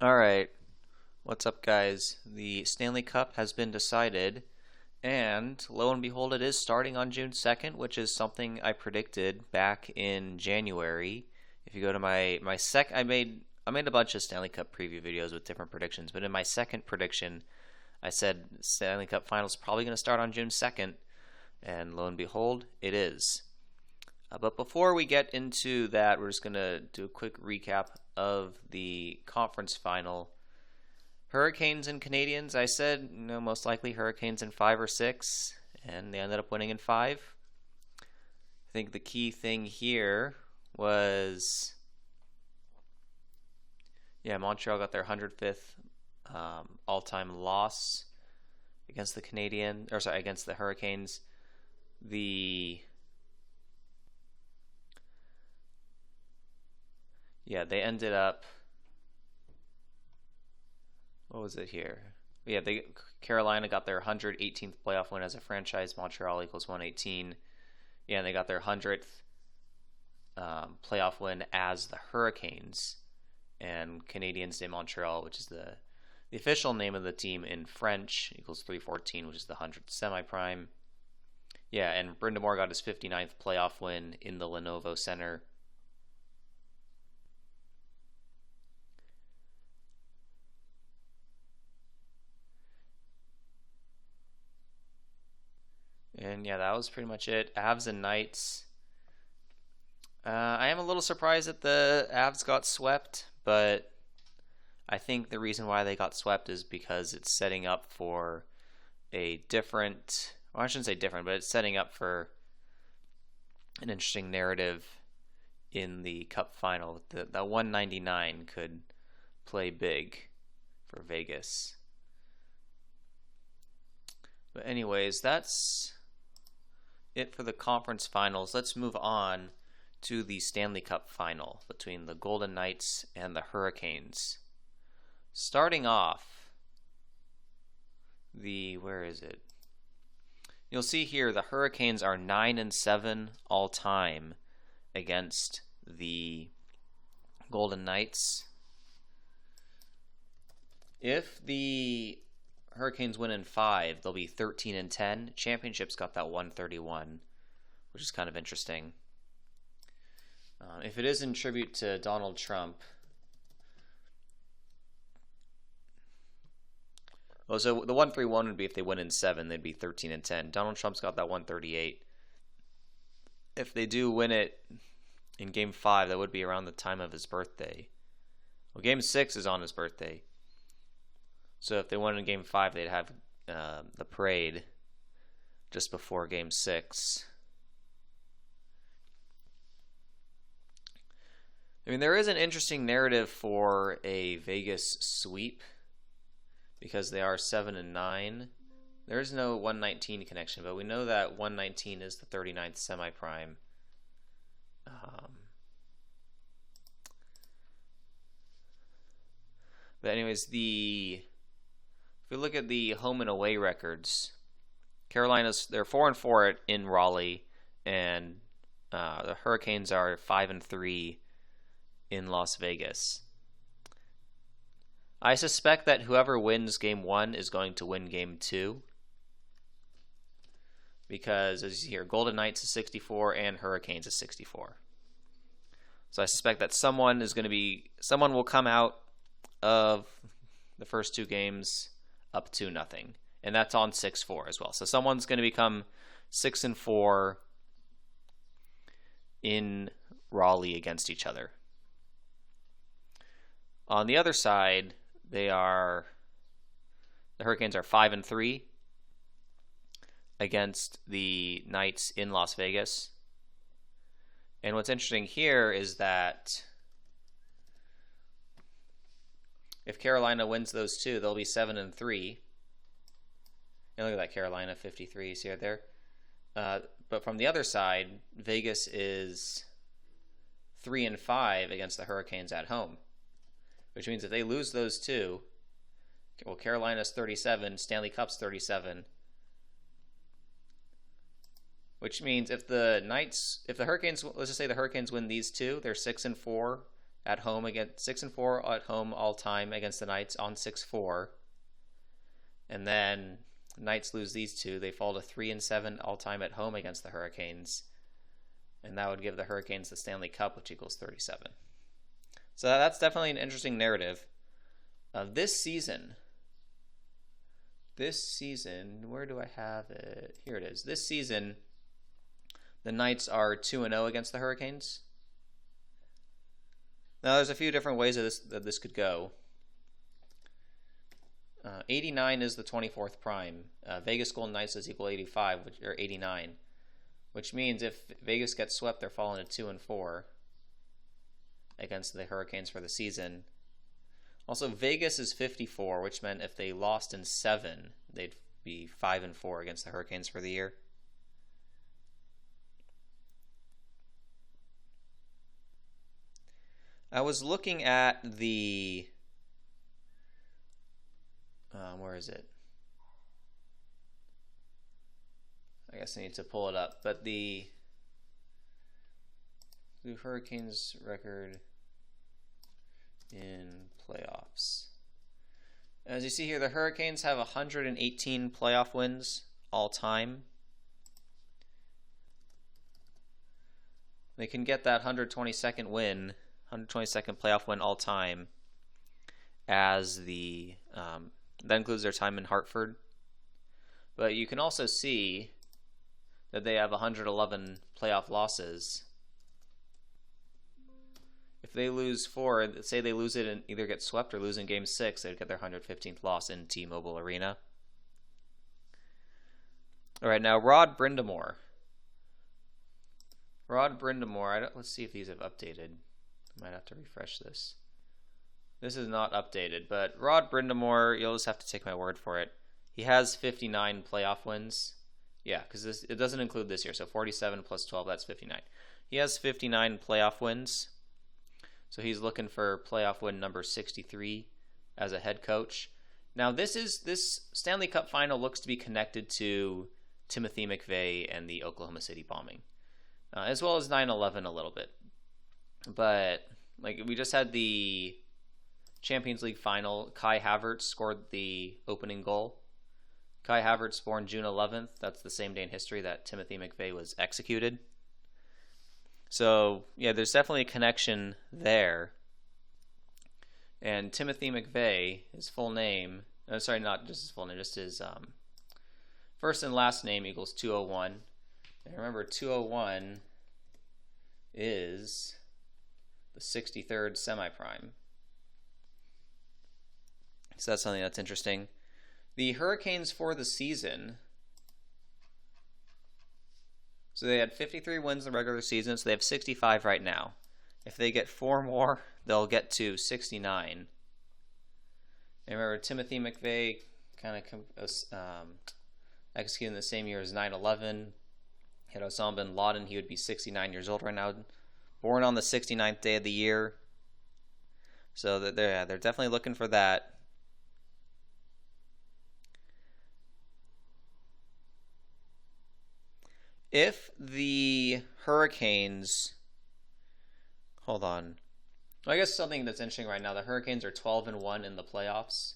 Alright, what's up, guys? The Stanley Cup has been decided, and lo and behold, it is starting on June 2nd, which is something I predicted back in January. If you go to I made a bunch of Stanley Cup preview videos with different predictions, but in my second prediction, I said Stanley Cup Finals probably going to start on June 2nd, and lo and behold, it is. But before we get into that, we're just going to do a quick recap of the conference final. Hurricanes and Canadiens, I said, most likely Hurricanes in 5 or 6, and they ended up winning in 5. I think the key thing here was, Montreal got their 105th all-time loss against against the Hurricanes. They ended up. What was it here? Carolina got their 118th playoff win as a franchise. Montreal equals 118. Yeah, and they got their 100th playoff win as the Hurricanes. And Canadiens de Montreal, which is the official name of the team in French, equals 314, which is the 100th semi-prime. Yeah, and Brind'Amour got his 59th playoff win in the Lenovo Center. And yeah, that was pretty much it. Avs and Knights. I am a little surprised that the Avs got swept, but I think the reason why they got swept is because it's setting up for a different, well, I shouldn't say different, but it's setting up for an interesting narrative in the Cup final. The 199 could play big for Vegas. But anyways, that's it for the conference finals. Let's move on to the Stanley Cup final between the Golden Knights and the Hurricanes. Starting off, where is it? You'll see here the Hurricanes are 9-7 all time against the Golden Knights. If the Hurricanes win in 5, they'll be 13-10. Championships got that 131, which is kind of interesting. If it is in tribute to Donald Trump, so the 131 would be if they win in 7, they'd be 13-10. Donald Trump's got that 138. If they do win it in Game 5, that would be around the time of his birthday. Well, Game 6 is on his birthday. So if they won in Game 5, they'd have the parade just before Game 6. I mean, there is an interesting narrative for a Vegas sweep because they are 7-9. There is no 119 connection, but we know that 119 is the 39th semi-prime. But anyways, if we look at the home and away records, they're 4-4 in Raleigh, and the Hurricanes are 5-3 in Las Vegas. I suspect that whoever wins Game 1 is going to win Game 2. Because, as you see here, Golden Knights is 64 and Hurricanes is 64. So I suspect that someone will come out of the first 2 games up 2-0. And that's on 6-4 as well. So someone's going to become 6-4 in Raleigh against each other. On the other side, the Hurricanes are 5-3 against the Knights in Las Vegas. And what's interesting here is that if Carolina wins those 2, they'll be 7-3. And look at that, Carolina 53, see right there. But from the other side, Vegas is 3-5 against the Hurricanes at home. Which means if they lose those 2, well, Carolina's 37, Stanley Cup's 37. Which means if the Hurricanes, let's just say the Hurricanes win these 2, they're 6-4 at home against 6-4 at home all time against the Knights on 6-4, and then Knights lose these two. They fall to 3-7 all time at home against the Hurricanes, and that would give the Hurricanes the Stanley Cup, which equals 37. So that's definitely an interesting narrative. This season, where do I have it? Here it is. This season, the Knights are 2-0 against the Hurricanes. Now, there's a few different ways that this could go. 89 is the 24th prime. Vegas Golden Knights is equal 85, or 89, which means if Vegas gets swept, they're falling to 2-4 against the Hurricanes for the season. Also, Vegas is 54, which meant if they lost in 7, they'd be 5-4 against the Hurricanes for the year. I was looking at the where is it? I guess I need to pull it up. But the Hurricanes record in playoffs. As you see here, the Hurricanes have 118 playoff wins all time. They can get that 122nd win, 122nd playoff win all time, as the that includes their time in Hartford. But you can also see that they have 111 playoff losses. If they lose 4, say they lose it and either get swept or lose in Game 6, they'd get their 115th loss in T-Mobile Arena. All right, now Rod Brind'Amour. Let's see if these have updated. I might have to refresh this. This is not updated, but Rod Brind'Amour, you'll just have to take my word for it. He has 59 playoff wins. Yeah, because it doesn't include this year, so 47 plus 12, that's 59. He has 59 playoff wins, so he's looking for playoff win number 63 as a head coach. Now, this Stanley Cup final looks to be connected to Timothy McVeigh and the Oklahoma City bombing, as well as 9/11 a little bit. But like we just had the Champions League final, Kai Havertz scored the opening goal. Kai Havertz born June 11th. That's the same day in history that Timothy McVeigh was executed. So, yeah, there's definitely a connection there. And Timothy McVeigh, his full name, sorry, not just his full name, just his first and last name equals 201. And remember, 201 is the 63rd semi-prime. So that's something that's interesting. The Hurricanes for the season, so they had 53 wins in the regular season, so they have 65 right now. If they get 4 more, they'll get to 69. And remember, Timothy McVeigh kind of executed in the same year as 9/11. Had Osama bin Laden, he would be 69 years old right now, born on the 69th day of the year. So they're definitely looking for that. If the Hurricanes, hold on. Well, I guess something that's interesting right now, the Hurricanes are 12-1 in the playoffs.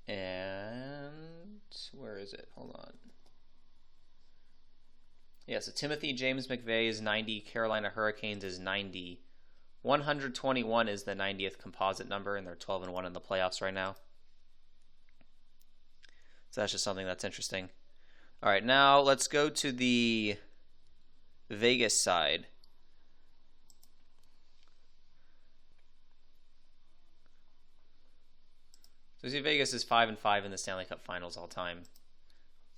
And where is it? Hold on. Yeah, so Timothy James McVeigh is 90, Carolina Hurricanes is 90. 121 is the 90th composite number, and they're 12-1 in the playoffs right now. So that's just something that's interesting. All right, now let's go to the Vegas side. So see, Vegas is 5-5 in the Stanley Cup Finals all time.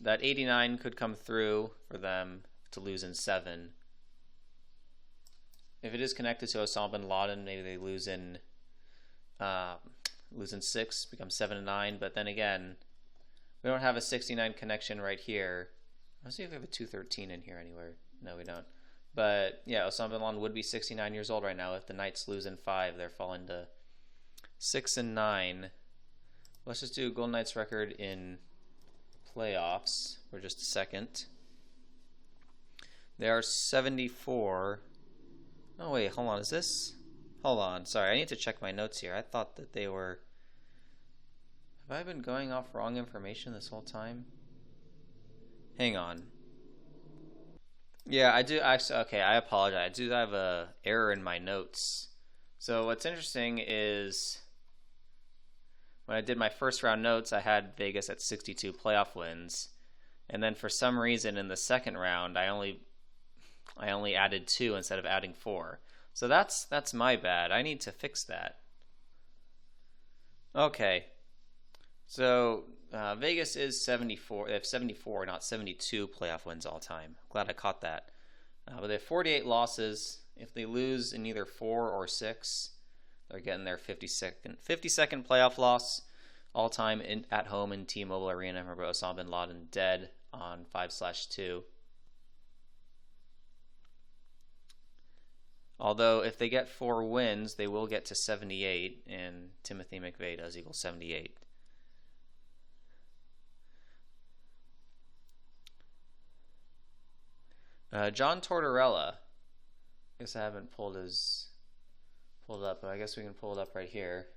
That 89 could come through for them to lose in 7. If it is connected to Osama bin Laden, maybe they lose in 6, become 7-9. But then again, we don't have a 69 connection right here. Let's see if we have a 213 in here anywhere. No, we don't. But yeah, Osama bin Laden would be 69 years old right now. If the Knights lose in 5, they're falling to 6-9. Let's just do Golden Knights record in playoffs for just a second. They are 74. Oh wait, hold on. Is this? Hold on. Sorry, I need to check my notes here. I thought that they were... Have I been going off wrong information this whole time? Hang on. Yeah, I do actually. Okay, I apologize. I do have a error in my notes. So what's interesting is when I did my first round notes, I had Vegas at 62 playoff wins, and then for some reason in the second round, I only added 2 instead of adding 4. So that's my bad. I need to fix that. Okay, so Vegas is 74. They have 74, not 72 playoff wins all time. Glad I caught that. But they have 48 losses. If they lose in either 4 or 6, they're getting their 52nd playoff loss all time at home in T-Mobile Arena. Remember Osama bin Laden dead on 5/2. Although if they get 4 wins, they will get to 78, and Timothy McVeigh does equal 78. John Tortorella. I guess I haven't pulled it up, but I guess we can pull it up right here.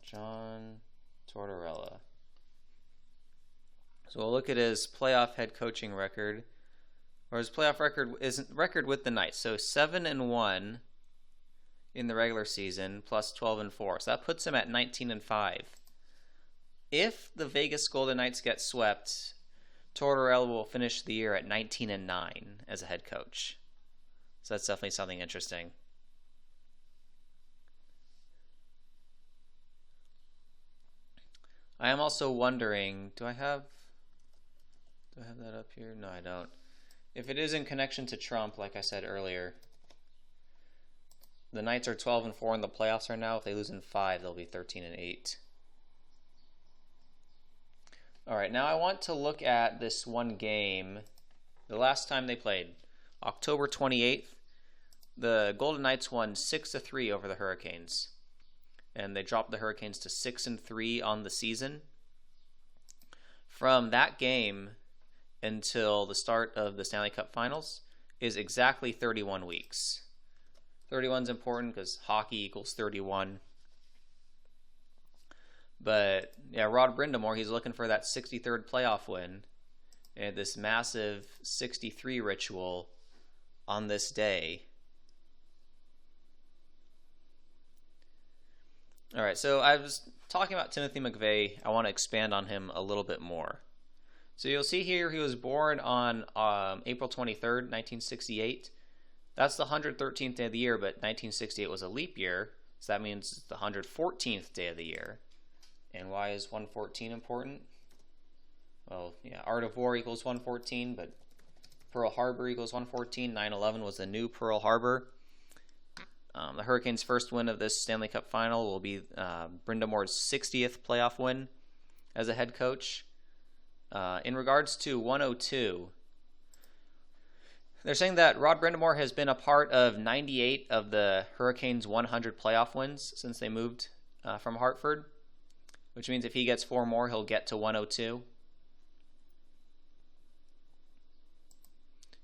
John Tortorella. So we'll look at his playoff head coaching record, or his playoff record with the Knights. So 7-1 in the regular season, plus 12-4. So that puts him at 19-5. If the Vegas Golden Knights get swept, Tortorella will finish the year at 19-9 as a head coach. So that's definitely something interesting. I am also wondering, do I have that up here? No, I don't. If it is in connection to Trump, like I said earlier, the Knights are 12-4 in the playoffs right now. If they lose in 5, they'll be 13-8. All right, now I want to look at this one game. The last time they played, October 28th, the Golden Knights won 6-3 over the Hurricanes, and they dropped the Hurricanes to 6-3 on the season. From that game until the start of the Stanley Cup Finals is exactly 31 weeks. 31 is important because hockey equals 31. But yeah, Rod Brind'Amour, he's looking for that 63rd playoff win, and this massive 63 ritual on this day. All right, so I was talking about Timothy McVeigh. I want to expand on him a little bit more. So you'll see here he was born on April 23rd, 1968. That's the 113th day of the year, but 1968 was a leap year, so that means it's the 114th day of the year. And why is 114 important? Well, yeah, Art of War equals 114, but Pearl Harbor equals 114. 9/11 was the new Pearl Harbor. The Hurricanes' first win of this Stanley Cup final will be Brind'Amour's 60th playoff win as a head coach. In regards to 102, they're saying that Rod Brind'Amour has been a part of 98 of the Hurricanes' 100 playoff wins since they moved from Hartford, which means if he gets 4 more, he'll get to 102.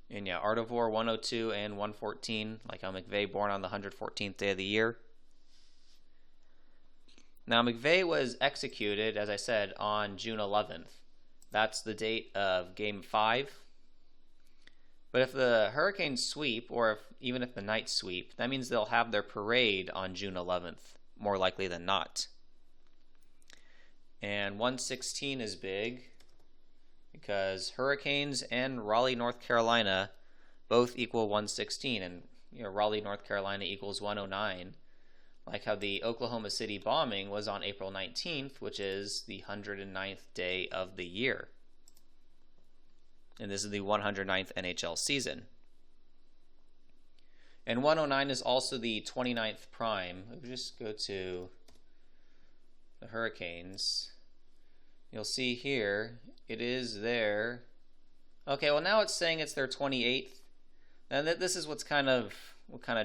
And yeah, Art of War 102 and 114, like how McVeigh born on the 114th day of the year. Now McVeigh was executed, as I said, on June 11th. That's the date of Game 5. But if the Hurricanes sweep, or even if the Knights sweep, that means they'll have their parade on June 11th, more likely than not. And 116 is big, because Hurricanes and Raleigh, North Carolina both equal 116, and Raleigh, North Carolina equals 109, like how the Oklahoma City bombing was on April 19th, which is the 109th day of the year. And this is the 109th NHL season. And 109 is also the 29th prime. If we just go to the Hurricanes, you'll see here it is their... Okay, well now it's saying it's their 28th. And this is what kind of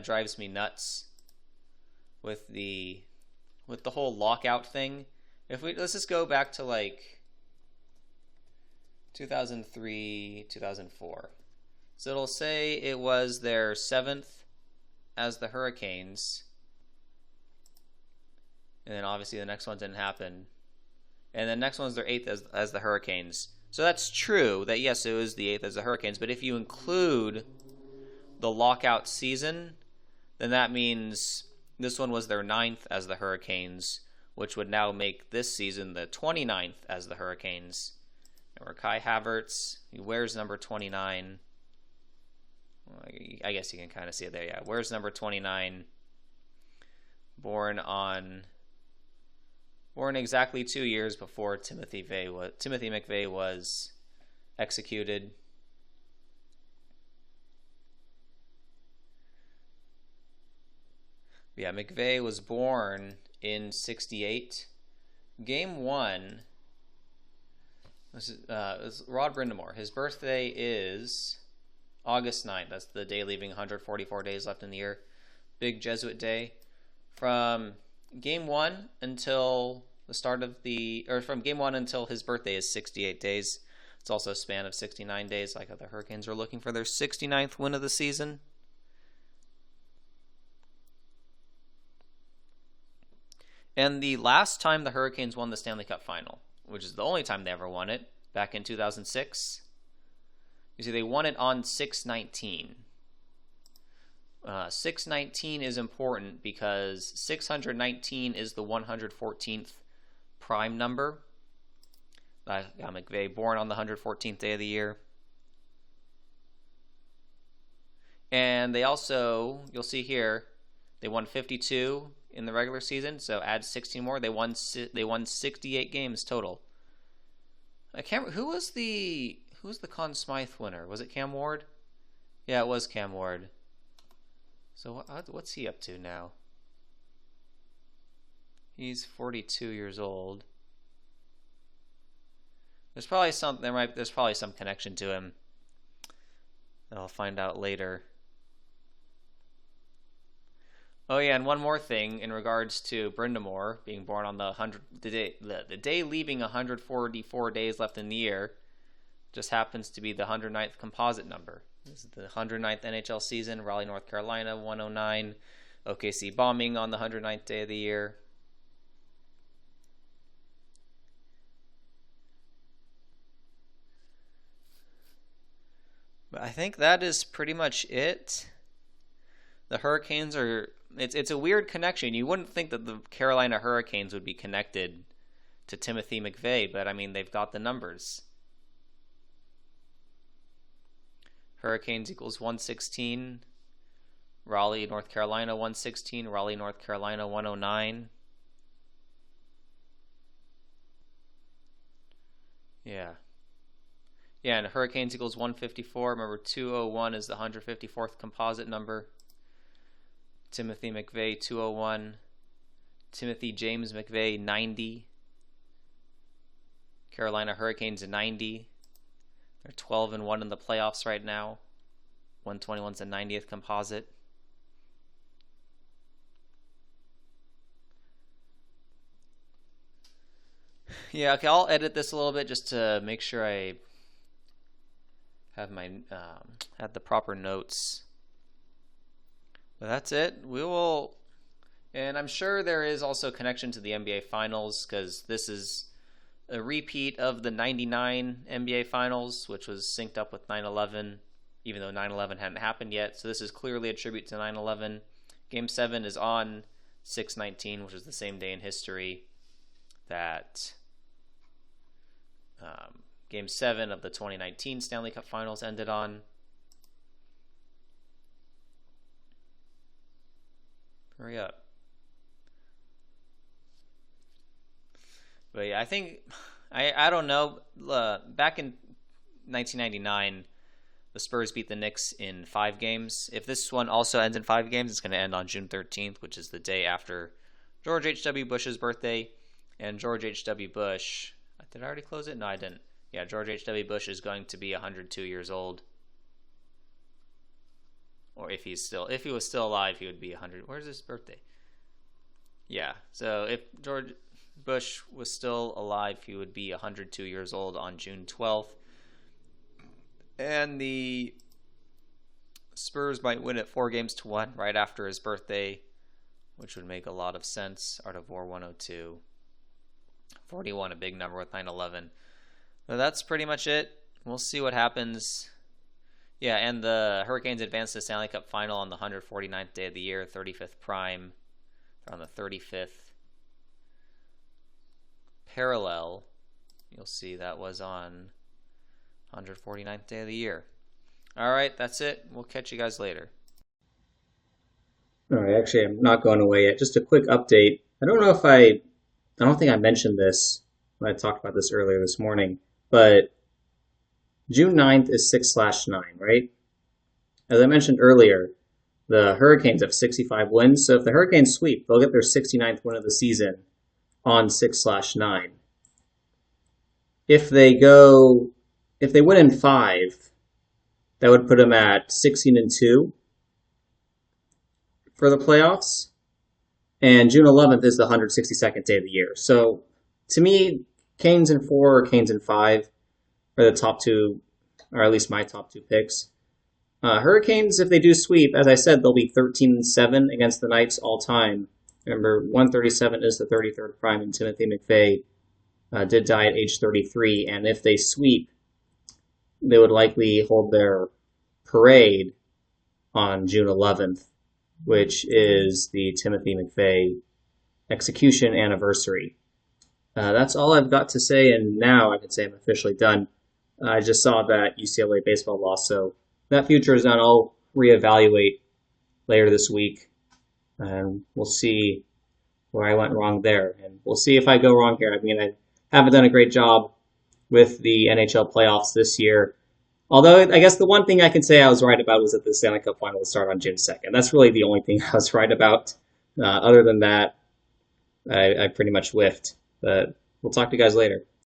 drives me nuts with the whole lockout thing. Let's just go back to like 2003, 2004. So it'll say it was their 7th as the Hurricanes, And then obviously the next one didn't happen. And the next one's their 8th as the Hurricanes. So that's true that yes, it was the 8th as the Hurricanes, but if you include the lockout season, then that means this one was their 9th as the Hurricanes, which would now make this season the 29th as the Hurricanes. Remember Kai Havertz, he wears number 29. I guess you can kind of see it there. Yeah, wears number 29. Born exactly 2 years before Timothy McVeigh was executed. Yeah, McVeigh was born in '68. Game 1 was Rod Brind'Amour. His birthday is August 9th. That's the day leaving 144 days left in the year. Big Jesuit day. From Game 1 until the start of from Game 1 until his birthday is 68 days. It's also a span of 69 days, like how the Hurricanes are looking for their 69th win of the season. And the last time the Hurricanes won the Stanley Cup final, which is the only time they ever won it, back in 2006, you see they won it on 6/19. 6/19 is important because 619 is the 114th prime number. McVeigh born on the 114th day of the year. And they also, you'll see here, they won 52 in the regular season, so add 16 more. They won 68 games total. I can't. Who was the Conn Smythe winner? Was it Cam Ward? Yeah, it was Cam Ward. So what's he up to now? He's 42 years old. There's probably some connection to him that I'll find out later. Oh yeah, and one more thing in regards to Brind'Amour being born on the day leaving 144 days left in the year, just happens to be the 109th composite number. This is the 109th NHL season. Raleigh, North Carolina, 109. OKC bombing on the 109th day of the year. But I think that is pretty much it. The Hurricanes are... It's a weird connection. You wouldn't think that the Carolina Hurricanes would be connected to Timothy McVeigh, but I mean, they've got the numbers. Hurricanes equals 116. Raleigh, North Carolina, 116. Raleigh, North Carolina, 109. Yeah. Yeah, and Hurricanes equals 154. Remember, 201 is the 154th composite number. Timothy McVeigh, 201. Timothy James McVeigh, 90. Carolina Hurricanes, 90. They're 12-1 in the playoffs right now. 121's the 90th composite. Yeah, okay, I'll edit this a little bit just to make sure I have had the proper notes. But that's it. We will, and I'm sure there is also a connection to the NBA Finals because this is a repeat of the 99 NBA Finals, which was synced up with 9/11, even though 9/11 hadn't happened yet. So this is clearly a tribute to 9/11. Game 7 is on 6/19, which is the same day in history that Game 7 of the 2019 Stanley Cup Finals ended on. Hurry up. But yeah, I think, I don't know, back in 1999, the Spurs beat the Knicks in 5 games. If this one also ends in 5 games, it's going to end on June 13th, which is the day after George H.W. Bush's birthday. And George H.W. Bush, did I already close it? No, I didn't. Yeah, George H.W. Bush is going to be 102 years old. Or if he was still alive, he would be 100. Where's his birthday? Yeah, so if George Bush was still alive, he would be 102 years old on June 12th. And the Spurs might win it 4-1 right after his birthday, which would make a lot of sense. Art of War 102. 41, a big number with 9/11. So that's pretty much it. We'll see what happens. Yeah, and the Hurricanes advanced to the Stanley Cup Final on the 149th day of the year, 35th prime. They're on the 35th parallel. You'll see that was on 149th day of the year. All right, that's it. We'll catch you guys later. All right, actually, I'm not going away yet. Just a quick update. I don't think I mentioned this when I talked about this earlier this morning, but June 9th is 6/9, right? As I mentioned earlier, the Hurricanes have 65 wins, so if the Hurricanes sweep, they'll get their 69th win of the season on 6/9. If they win in 5, that would put them at 16-2 for the playoffs. And June 11th is the 162nd day of the year. So to me, Canes in 4 or Canes in 5 are the top two, or at least my top two picks. Hurricanes, if they do sweep, as I said, they'll be 13-7 against the Knights all time. Remember, 137 is the 33rd prime, and Timothy McVeigh did die at age 33. And if they sweep, they would likely hold their parade on June 11th, which is the Timothy McVeigh execution anniversary. That's all I've got to say, and now I can say I'm officially done. I just saw that UCLA baseball lost, so that future is done. I'll reevaluate later this week, and we'll see where I went wrong there. And we'll see if I go wrong here. I mean, I haven't done a great job with the NHL playoffs this year. Although, I guess the one thing I can say I was right about was that the Stanley Cup Final will start on June 2nd. That's really the only thing I was right about. Other than that, I pretty much whiffed. But we'll talk to you guys later.